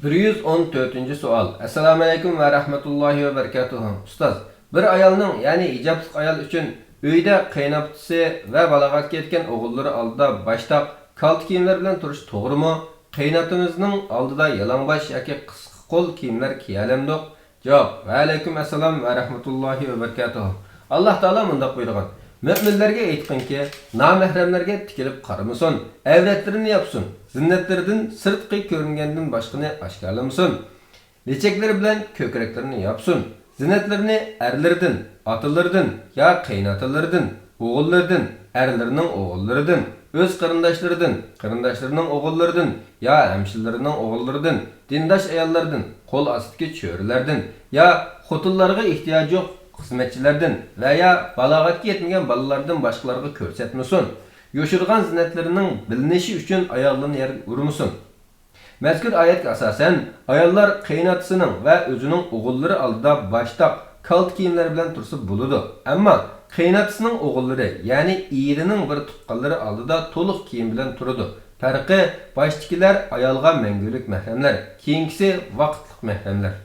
114. sual. Assalamu alaykum ve rahmetullahi ve berekatuhu. Ustaz, bir ayalning, ya'ni hijobsiz ayol uchun uyda qaynoptisi va balog'atga yetgan o'g'illari oldida boshdoq kalt kiyimlar bilan turish to'g'rimi? Qaynotimizning oldida yalangbosh yoki qisqa qo'l kiyimlar kiyalamdiq? Javob: Va alaykum assalom va rahmetullahi ve berekatuhu. Alloh taolo bunday buyurgan: Müminlerge aytqinki, namahramlarga tikilib qaramasın, avratlarini yapsın, zinnetlerinden sırtqi ko'ringandan boshqani oshkorlamasin, lechakleri bilan ko'kraklarni yapsın, zinnetlerini erlerden, atalardan, ya qaynatalardan, o'g'illardan, erlerining o'g'illaridan, o'z qarindoshlarının o'g'illaridan, ya hamshirlarining o'g'illaridan, dindosh ayollardan, qo'l ostidagi cho'rilardan, ya xotinlarga ehtiyoji yo'q xizmetçilerden veya balağatga yetmegen balalardan başkalarına körsetmesin. Yoşurgan zinetlerinin bilinişi üçün ayağlarını yer vurmusun. Mezkur ayetke asasen ayollar qaynatısının ve özünün oğulları aldıda baştak kalt kiyimler bilen tursa buludu. Ama qaynatısının oğulları yani iyirinin bir tuqqanları aldıda toluq kiyim bilen turudu. Farkı baştakiler ayalga mengülük mehremler, keyinkisi vaqtlık mehremler.